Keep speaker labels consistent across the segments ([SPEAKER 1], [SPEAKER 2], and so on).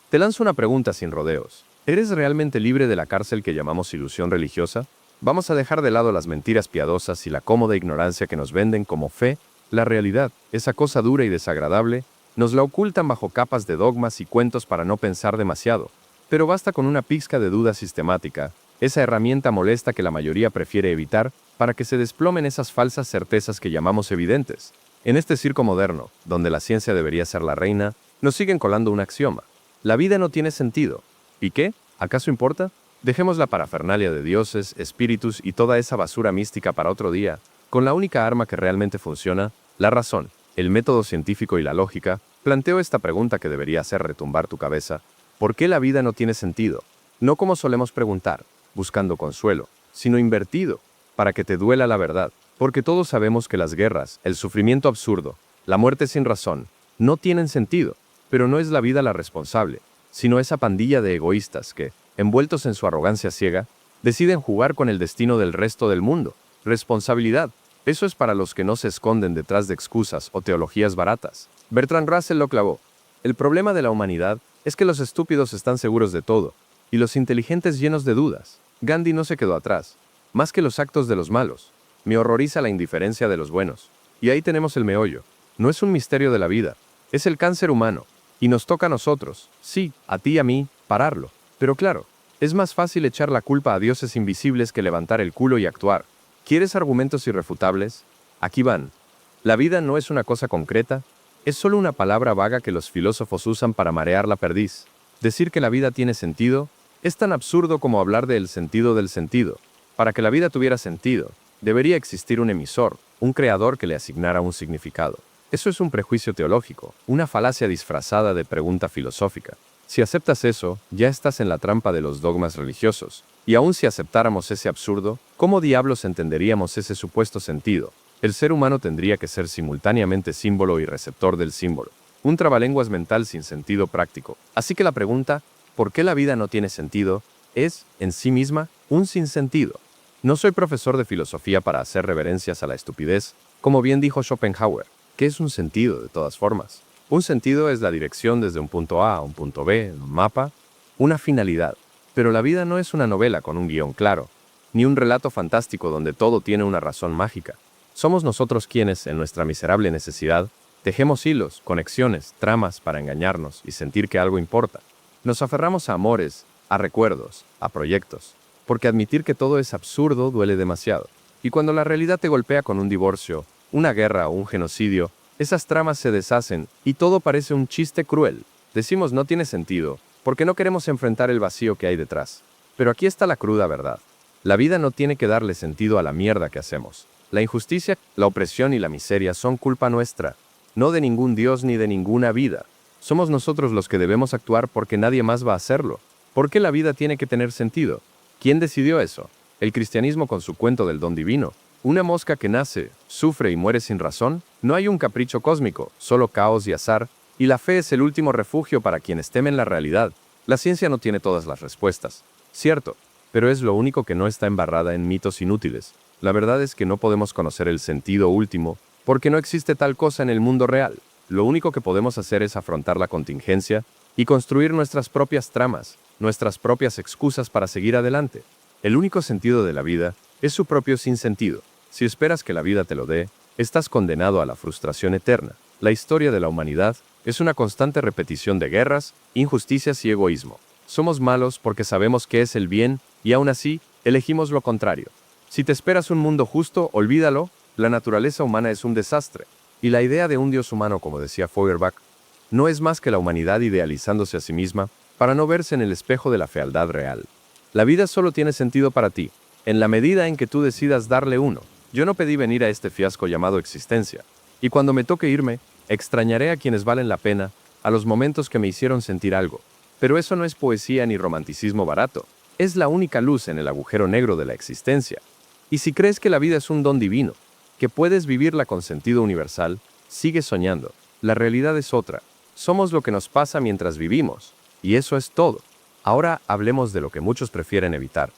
[SPEAKER 1] Te lanzo una pregunta sin rodeos. ¿Eres realmente libre de la cárcel que llamamos ilusión religiosa? Vamos a dejar de lado las mentiras piadosas y la cómoda ignorancia que nos venden como fe. La realidad, esa cosa dura y desagradable, nos la ocultan bajo capas de dogmas y cuentos para no pensar demasiado. Pero basta con una pizca de duda sistemática, esa herramienta molesta que la mayoría prefiere evitar, para que se desplomen esas falsas certezas que llamamos evidentes. En este circo moderno, donde la ciencia debería ser la reina, nos siguen colando un axioma. La vida no tiene sentido. ¿Y qué? ¿Acaso importa? Dejemos la parafernalia de dioses, espíritus y toda esa basura mística para otro día, con la única arma que realmente funciona, la razón, el método científico y la lógica. Planteo esta pregunta que debería hacer retumbar tu cabeza. ¿Por qué la vida no tiene sentido? No como solemos preguntar, buscando consuelo, sino invertido, para que te duela la verdad. Porque todos sabemos que las guerras, el sufrimiento absurdo, la muerte sin razón, no tienen sentido, pero no es la vida la responsable, sino esa pandilla de egoístas que, envueltos en su arrogancia ciega, deciden jugar con el destino del resto del mundo. Responsabilidad, eso es para los que no se esconden detrás de excusas o teologías baratas. Bertrand Russell lo clavó. El problema de la humanidad es que los estúpidos están seguros de todo, y los inteligentes llenos de dudas. Gandhi no se quedó atrás. Más que los actos de los malos, me horroriza la indiferencia de los buenos. Y ahí tenemos el meollo. No es un misterio de la vida, es el cáncer humano. Y nos toca a nosotros, sí, a ti y a mí, pararlo. Pero claro, es más fácil echar la culpa a dioses invisibles que levantar el culo y actuar. ¿Quieres argumentos irrefutables? Aquí van. La vida no es una cosa concreta, es solo una palabra vaga que los filósofos usan para marear la perdiz. Decir que la vida tiene sentido es tan absurdo como hablar del sentido del sentido. Para que la vida tuviera sentido, debería existir un emisor, un creador que le asignara un significado. Eso es un prejuicio teológico, una falacia disfrazada de pregunta filosófica. Si aceptas eso, ya estás en la trampa de los dogmas religiosos. Y aun si aceptáramos ese absurdo, ¿cómo diablos entenderíamos ese supuesto sentido? El ser humano tendría que ser simultáneamente símbolo y receptor del símbolo. Un trabalenguas mental sin sentido práctico. Así que la pregunta, ¿por qué la vida no tiene sentido?, es, en sí misma, un sinsentido. No soy profesor de filosofía para hacer reverencias a la estupidez, como bien dijo Schopenhauer. ¿Qué es un sentido, de todas formas? Un sentido es la dirección desde un punto A a un punto B, un mapa, una finalidad. Pero la vida no es una novela con un guión claro, ni un relato fantástico donde todo tiene una razón mágica. Somos nosotros quienes, en nuestra miserable necesidad, tejemos hilos, conexiones, tramas para engañarnos y sentir que algo importa. Nos aferramos a amores, a recuerdos, a proyectos, porque admitir que todo es absurdo duele demasiado. Y cuando la realidad te golpea con un divorcio, una guerra o un genocidio, esas tramas se deshacen y todo parece un chiste cruel. Decimos no tiene sentido, porque no queremos enfrentar el vacío que hay detrás. Pero aquí está la cruda verdad. La vida no tiene que darle sentido a la mierda que hacemos. La injusticia, la opresión y la miseria son culpa nuestra, no de ningún dios ni de ninguna vida. Somos nosotros los que debemos actuar porque nadie más va a hacerlo. ¿Por qué la vida tiene que tener sentido? ¿Quién decidió eso? ¿El cristianismo con su cuento del don divino? ¿Una mosca que nace, sufre y muere sin razón? No hay un capricho cósmico, solo caos y azar, y la fe es el último refugio para quienes temen la realidad. La ciencia no tiene todas las respuestas, cierto, pero es lo único que no está embarrada en mitos inútiles. La verdad es que no podemos conocer el sentido último, porque no existe tal cosa en el mundo real. Lo único que podemos hacer es afrontar la contingencia y construir nuestras propias tramas, nuestras propias excusas para seguir adelante. El único sentido de la vida es su propio sinsentido. Si esperas que la vida te lo dé, estás condenado a la frustración eterna. La historia de la humanidad es una constante repetición de guerras, injusticias y egoísmo. Somos malos porque sabemos qué es el bien y aún así elegimos lo contrario. Si te esperas un mundo justo, olvídalo, la naturaleza humana es un desastre. Y la idea de un Dios humano, como decía Feuerbach, no es más que la humanidad idealizándose a sí misma para no verse en el espejo de la fealdad real. La vida solo tiene sentido para ti, en la medida en que tú decidas darle uno. Yo no pedí venir a este fiasco llamado existencia, y cuando me toque irme, extrañaré a quienes valen la pena, a los momentos que me hicieron sentir algo. Pero eso no es poesía ni romanticismo barato, es la única luz en el agujero negro de la existencia. Y si crees que la vida es un don divino, que puedes vivirla con sentido universal, sigue soñando. La realidad es otra. Somos lo que nos pasa mientras vivimos, y eso es todo. Ahora hablemos de lo que muchos prefieren evitar.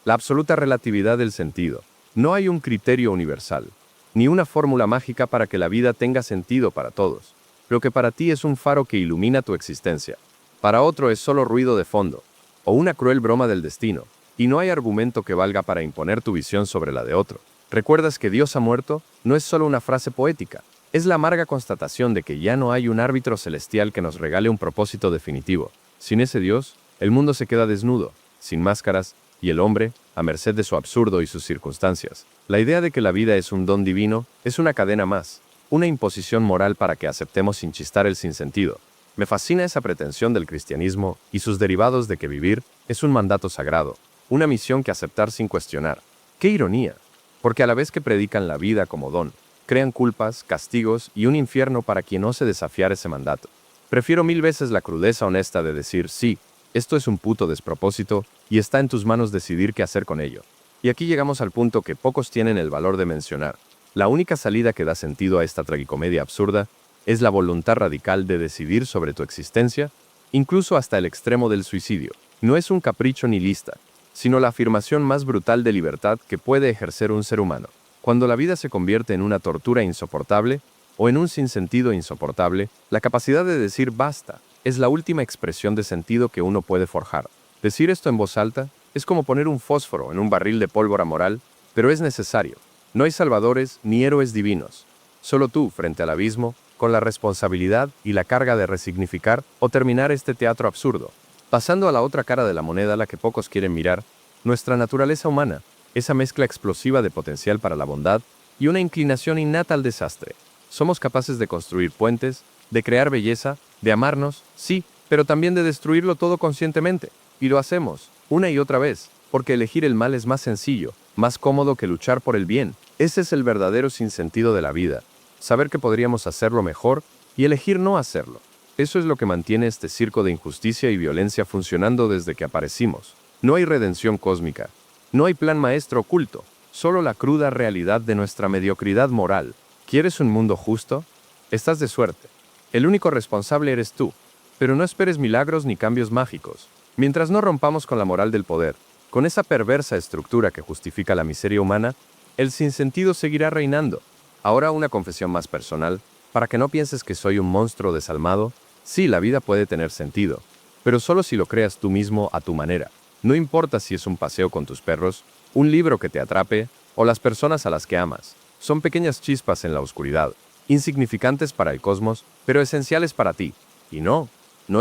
[SPEAKER 1] La absoluta relatividad del sentido. No hay un criterio universal, ni una fórmula mágica para que la vida tenga sentido para todos. Lo que para ti es un faro que ilumina tu existencia, Para otro es solo ruido de fondo, o una cruel broma del destino, y no hay argumento que valga para imponer tu visión sobre la de otro. ¿Recuerdas que Dios ha muerto? No es solo una frase poética, es la amarga constatación de que ya no hay un árbitro celestial que nos regale un propósito definitivo. Sin ese Dios, el mundo se queda desnudo, sin máscaras, y el hombre, a merced de su absurdo y sus circunstancias. La idea de que la vida es un don divino es una cadena más, una imposición moral para que aceptemos sin chistar el sinsentido. Me fascina esa pretensión del cristianismo y sus derivados de que vivir es un mandato sagrado, una misión que aceptar sin cuestionar. ¡Qué ironía! Porque a la vez que predican la vida como don, crean culpas, castigos y un infierno para quien ose desafiar ese mandato. Prefiero 1000 veces la crudeza honesta de decir, sí, esto es un puto despropósito y está en tus manos decidir qué hacer con ello. Y aquí llegamos al punto que pocos tienen el valor de mencionar. La única salida que da sentido a esta tragicomedia absurda es la voluntad radical de decidir sobre tu existencia, incluso hasta el extremo del suicidio. No es un capricho nihilista, sino la afirmación más brutal de libertad que puede ejercer un ser humano. Cuando la vida se convierte en una tortura insoportable o en un sinsentido insoportable, la capacidad de decir basta es la última expresión de sentido que uno puede forjar. Decir esto en voz alta es como poner un fósforo en un barril de pólvora moral, pero es necesario. No hay salvadores ni héroes divinos. Solo tú, frente al abismo, con la responsabilidad y la carga de resignificar o terminar este teatro absurdo. Pasando a la otra cara de la moneda, la que pocos quieren mirar, nuestra naturaleza humana, esa mezcla explosiva de potencial para la bondad y una inclinación innata al desastre. Somos capaces de construir puentes, de crear belleza, de amarnos, sí, pero también de destruirlo todo conscientemente. Y lo hacemos, una y otra vez, porque elegir el mal es más sencillo, más cómodo que luchar por el bien. Ese es el verdadero sinsentido de la vida. Saber que podríamos hacerlo mejor y elegir no hacerlo. Eso es lo que mantiene este circo de injusticia y violencia funcionando desde que aparecimos. No hay redención cósmica, no hay plan maestro oculto, solo la cruda realidad de nuestra mediocridad moral. ¿Quieres un mundo justo? Estás de suerte. El único responsable eres tú, pero no esperes milagros ni cambios mágicos. Mientras no rompamos con la moral del poder, con esa perversa estructura que justifica la miseria humana, el sinsentido seguirá reinando. Ahora una confesión más personal, para que no pienses que soy un monstruo desalmado. Sí, la vida puede tener sentido, pero solo si lo creas tú mismo a tu manera. No importa si es un paseo con tus perros, un libro que te atrape o las personas a las que amas. Son pequeñas chispas en la oscuridad, insignificantes para el cosmos, pero esenciales para ti. Y no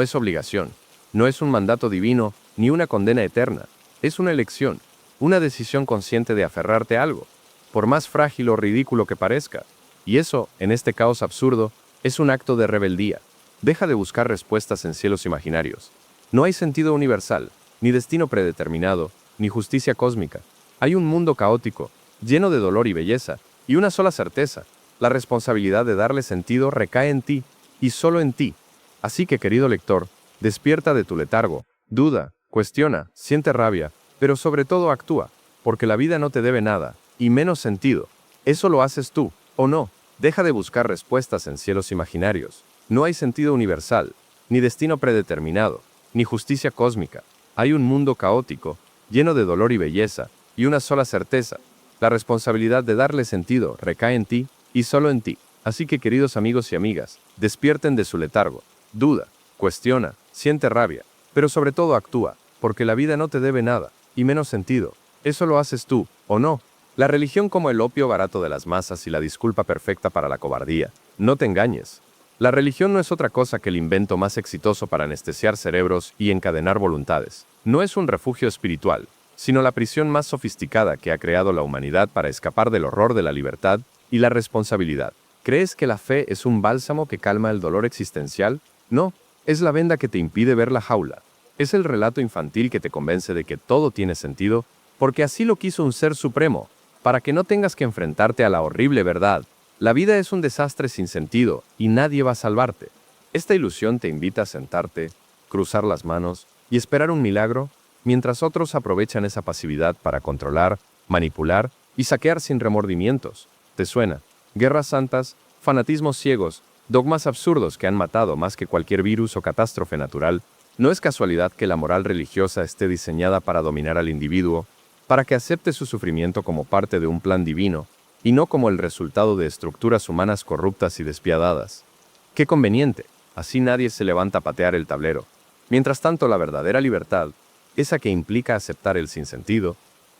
[SPEAKER 1] es obligación, no es un mandato divino ni una condena eterna. Es una elección, una decisión consciente de aferrarte a algo, por más frágil o ridículo que parezca. Y eso, en este caos absurdo, es un acto de rebeldía. Deja de buscar respuestas en cielos imaginarios. No hay sentido universal, ni destino predeterminado, ni justicia cósmica. Hay un mundo caótico, lleno de dolor y belleza, y una sola certeza: la responsabilidad de darle sentido recae en ti, y solo en ti. Así que, querido lector, despierta de tu letargo, duda, cuestiona, siente rabia, pero sobre todo actúa, porque la vida no te debe nada, y menos sentido. Eso lo haces tú, ¿o no? Deja de buscar respuestas en cielos imaginarios. No hay sentido universal, ni destino predeterminado, ni justicia cósmica. Hay un mundo caótico, lleno de dolor y belleza, y una sola certeza: la responsabilidad de darle sentido recae en ti, y solo en ti. Así que, queridos amigos y amigas, despierten de su letargo, duda, cuestiona, siente rabia, pero sobre todo actúa, porque la vida no te debe nada, y menos sentido. Eso lo haces tú, ¿o no? La religión como el opio barato de las masas y la disculpa perfecta para la cobardía. No te engañes. La religión no es otra cosa que el invento más exitoso para anestesiar cerebros y encadenar voluntades. No es un refugio espiritual, sino la prisión más sofisticada que ha creado la humanidad para escapar del horror de la libertad y la responsabilidad. ¿Crees que la fe es un bálsamo que calma el dolor existencial? No, es la venda que te impide ver la jaula. Es el relato infantil que te convence de que todo tiene sentido, porque así lo quiso un ser supremo, para que no tengas que enfrentarte a la horrible verdad. La vida es un desastre sin sentido y nadie va a salvarte. Esta ilusión te invita a sentarte, cruzar las manos y esperar un milagro, mientras otros aprovechan esa pasividad para controlar, manipular y saquear sin remordimientos. ¿Te suena? Guerras santas, fanatismos ciegos, dogmas absurdos que han matado más que cualquier virus o catástrofe natural. No es casualidad que la moral religiosa esté diseñada para dominar al individuo, para que acepte su sufrimiento como parte de un plan divino, y no como el resultado de estructuras humanas corruptas y despiadadas. ¡Qué conveniente! Así nadie se levanta a patear el tablero. Mientras tanto, la verdadera libertad, esa que implica aceptar el sinsentido,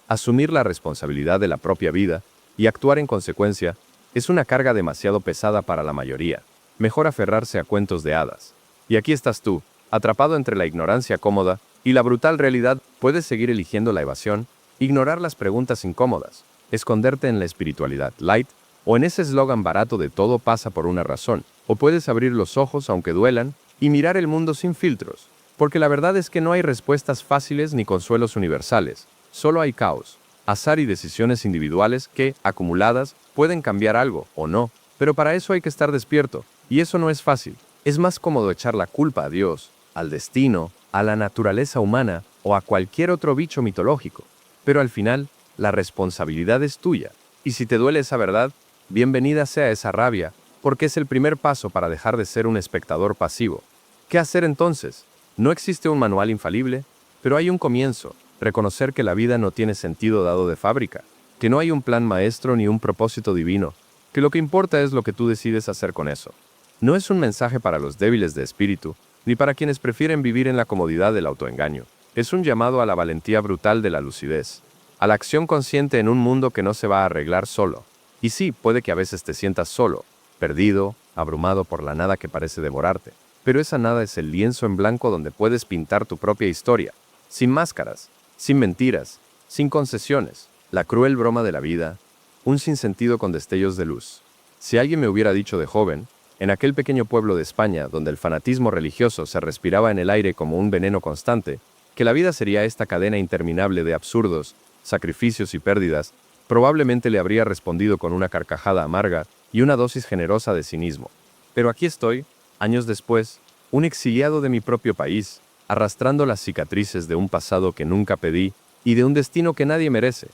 [SPEAKER 1] asumir la responsabilidad de la propia vida y actuar en consecuencia, es una carga demasiado pesada para la mayoría. Mejor aferrarse a cuentos de hadas. Y aquí estás tú, atrapado entre la ignorancia cómoda y la brutal realidad. Puedes seguir eligiendo la evasión, ignorar las preguntas incómodas, esconderte en la espiritualidad light o en ese eslogan barato de todo pasa por una razón. O puedes abrir los ojos aunque duelan y mirar el mundo sin filtros. Porque la verdad es que no hay respuestas fáciles ni consuelos universales. Solo hay caos, azar y decisiones individuales que, acumuladas, pueden cambiar algo o no. Pero para eso hay que estar despierto. Y eso no es fácil. Es más cómodo echar la culpa a Dios, al destino, a la naturaleza humana o a cualquier otro bicho mitológico. Pero al final, la responsabilidad es tuya. Y si te duele esa verdad, bienvenida sea esa rabia, porque es el primer paso para dejar de ser un espectador pasivo. ¿Qué hacer entonces? No existe un manual infalible, pero hay un comienzo: reconocer que la vida no tiene sentido dado de fábrica, que no hay un plan maestro ni un propósito divino, que lo que importa es lo que tú decides hacer con eso. No es un mensaje para los débiles de espíritu, ni para quienes prefieren vivir en la comodidad del autoengaño. Es un llamado a la valentía brutal de la lucidez, a la acción consciente en un mundo que no se va a arreglar solo. Y sí, puede que a veces te sientas solo, perdido, abrumado por la nada que parece devorarte. Pero esa nada es el lienzo en blanco donde puedes pintar tu propia historia, sin máscaras, sin mentiras, sin concesiones. La cruel broma de la vida, un sinsentido con destellos de luz. Si alguien me hubiera dicho de joven, en aquel pequeño pueblo de España donde el fanatismo religioso se respiraba en el aire como un veneno constante, que la vida sería esta cadena interminable de absurdos, sacrificios y pérdidas, probablemente le habría respondido con una carcajada amarga y una dosis generosa de cinismo. Pero aquí estoy, años después, un exiliado de mi propio país, arrastrando las cicatrices de un pasado que nunca pedí y de un destino que nadie merece.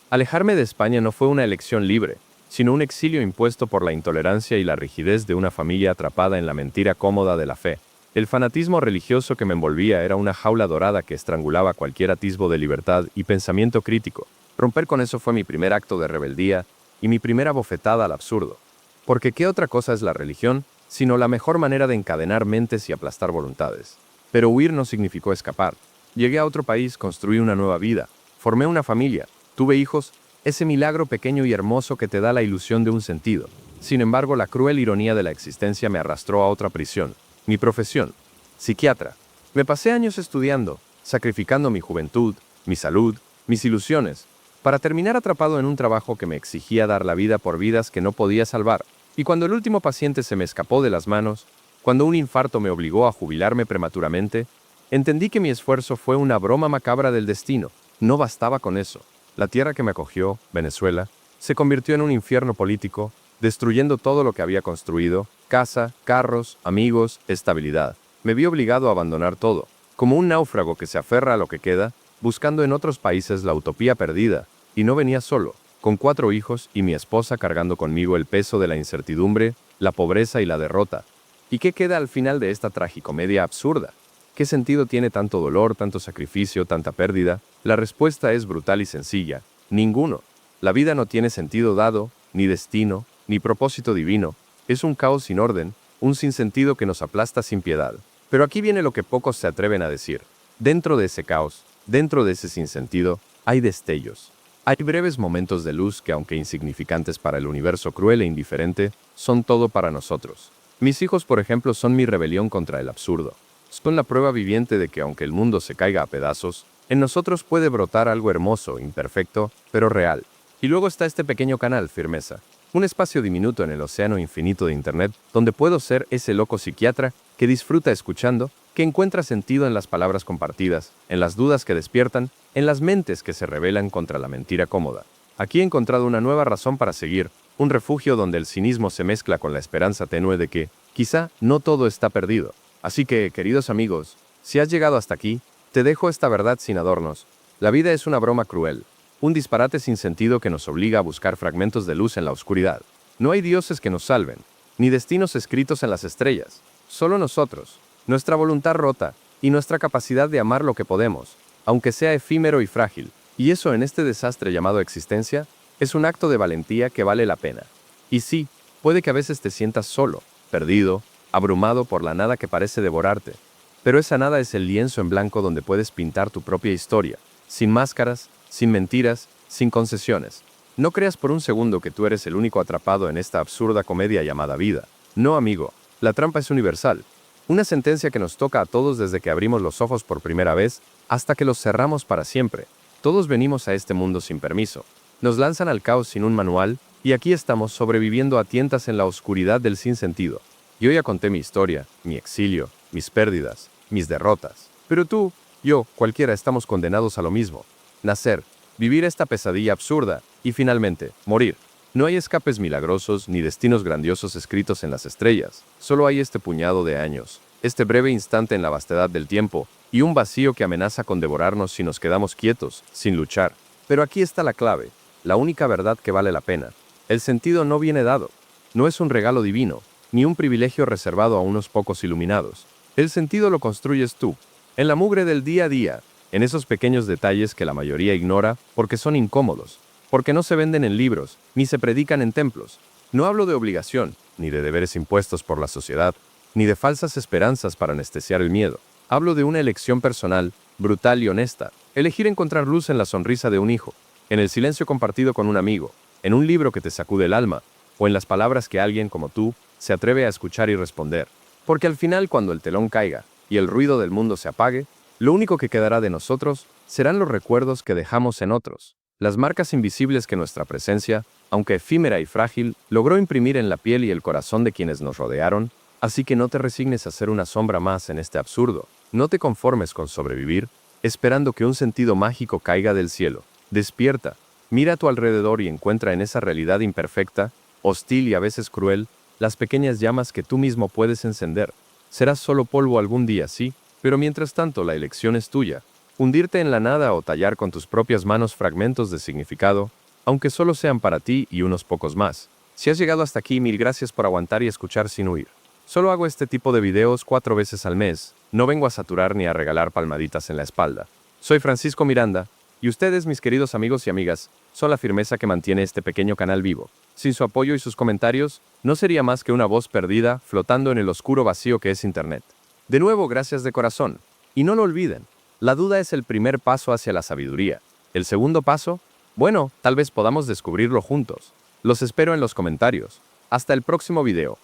[SPEAKER 1] Alejarme de España no fue una elección libre, sino un exilio impuesto por la intolerancia y la rigidez de una familia atrapada en la mentira cómoda de la fe. El fanatismo religioso que me envolvía era una jaula dorada que estrangulaba cualquier atisbo de libertad y pensamiento crítico. Romper con eso fue mi primer acto de rebeldía y mi primera bofetada al absurdo. Porque ¿qué otra cosa es la religión sino la mejor manera de encadenar mentes y aplastar voluntades? Pero huir no significó escapar. Llegué a otro país, construí una nueva vida, formé una familia, tuve hijos, ese milagro pequeño y hermoso que te da la ilusión de un sentido. Sin embargo, la cruel ironía de la existencia me arrastró a otra prisión, mi profesión, psiquiatra. Me pasé años estudiando, sacrificando mi juventud, mi salud, mis ilusiones, para terminar atrapado en un trabajo que me exigía dar la vida por vidas que no podía salvar. Y cuando el último paciente se me escapó de las manos, cuando un infarto me obligó a jubilarme prematuramente, entendí que mi esfuerzo fue una broma macabra del destino. No bastaba con eso. La tierra que me acogió, Venezuela, se convirtió en un infierno político, destruyendo todo lo que había construido: casa, carros, amigos, estabilidad. Me vi obligado a abandonar todo, como un náufrago que se aferra a lo que queda, buscando en otros países la utopía perdida. Y no venía solo, con 4 hijos y mi esposa cargando conmigo el peso de la incertidumbre, la pobreza y la derrota. ¿Y qué queda al final de esta tragicomedia absurda? ¿Qué sentido tiene tanto dolor, tanto sacrificio, tanta pérdida? La respuesta es brutal y sencilla: ninguno. La vida no tiene sentido dado, ni destino, ni propósito divino. Es un caos sin orden, un sinsentido que nos aplasta sin piedad. Pero aquí viene lo que pocos se atreven a decir. Dentro de ese caos, dentro de ese sinsentido, hay destellos. Hay breves momentos de luz que, aunque insignificantes para el universo cruel e indiferente, son todo para nosotros. Mis hijos, por ejemplo, son mi rebelión contra el absurdo. Son la prueba viviente de que aunque el mundo se caiga a pedazos, en nosotros puede brotar algo hermoso, imperfecto, pero real. Y luego está este pequeño canal, Firmeza, un espacio diminuto en el océano infinito de Internet, donde puedo ser ese loco psiquiatra que disfruta escuchando, que encuentra sentido en las palabras compartidas, en las dudas que despiertan, en las mentes que se rebelan contra la mentira cómoda. Aquí he encontrado una nueva razón para seguir, un refugio donde el cinismo se mezcla con la esperanza tenue de que, quizá, no todo está perdido. Así que, queridos amigos, si has llegado hasta aquí, te dejo esta verdad sin adornos. La vida es una broma cruel, un disparate sin sentido que nos obliga a buscar fragmentos de luz en la oscuridad. No hay dioses que nos salven, ni destinos escritos en las estrellas. Solo nosotros, nuestra voluntad rota y nuestra capacidad de amar lo que podemos, aunque sea efímero y frágil. Y eso en este desastre llamado existencia, es un acto de valentía que vale la pena. Y sí, puede que a veces te sientas solo, perdido, abrumado por la nada que parece devorarte. Pero esa nada es el lienzo en blanco donde puedes pintar tu propia historia, sin máscaras, sin mentiras, sin concesiones. No creas por un segundo que tú eres el único atrapado en esta absurda comedia llamada vida. No, amigo, la trampa es universal. Una sentencia que nos toca a todos desde que abrimos los ojos por primera vez hasta que los cerramos para siempre. Todos venimos a este mundo sin permiso. Nos lanzan al caos sin un manual y aquí estamos sobreviviendo a tientas en la oscuridad del sinsentido. Yo ya conté mi historia, mi exilio, mis pérdidas, mis derrotas. Pero tú, yo, cualquiera estamos condenados a lo mismo. Nacer, vivir esta pesadilla absurda y finalmente, morir. No hay escapes milagrosos ni destinos grandiosos escritos en las estrellas. Solo hay este puñado de años, este breve instante en la vastedad del tiempo y un vacío que amenaza con devorarnos si nos quedamos quietos, sin luchar. Pero aquí está la clave, la única verdad que vale la pena. El sentido no viene dado. No es un regalo divino, ni un privilegio reservado a unos pocos iluminados. El sentido lo construyes tú, en la mugre del día a día, en esos pequeños detalles que la mayoría ignora porque son incómodos, porque no se venden en libros, ni se predican en templos. No hablo de obligación, ni de deberes impuestos por la sociedad, ni de falsas esperanzas para anestesiar el miedo. Hablo de una elección personal, brutal y honesta. Elegir encontrar luz en la sonrisa de un hijo, en el silencio compartido con un amigo, en un libro que te sacude el alma, o en las palabras que alguien como tú se atreve a escuchar y responder. Porque al final, cuando el telón caiga y el ruido del mundo se apague, lo único que quedará de nosotros serán los recuerdos que dejamos en otros, las marcas invisibles que nuestra presencia, aunque efímera y frágil, logró imprimir en la piel y el corazón de quienes nos rodearon. Así que no te resignes a ser una sombra más en este absurdo. No te conformes con sobrevivir, esperando que un sentido mágico caiga del cielo. Despierta, mira a tu alrededor y encuentra en esa realidad imperfecta, hostil y a veces cruel, las pequeñas llamas que tú mismo puedes encender. Serás solo polvo algún día, sí, pero mientras tanto la elección es tuya. Hundirte en la nada o tallar con tus propias manos fragmentos de significado, aunque solo sean para ti y unos pocos más. Si has llegado hasta aquí, mil gracias por aguantar y escuchar sin huir. Solo hago este tipo de videos 4 veces al mes. No vengo a saturar ni a regalar palmaditas en la espalda. Soy Francisco Miranda, y ustedes, mis queridos amigos y amigas, son la firmeza que mantiene este pequeño canal vivo. Sin su apoyo y sus comentarios, no sería más que una voz perdida flotando en el oscuro vacío que es Internet. De nuevo, gracias de corazón. Y no lo olviden, la duda es el primer paso hacia la sabiduría. El segundo paso, bueno, tal vez podamos descubrirlo juntos. Los espero en los comentarios. Hasta el próximo video.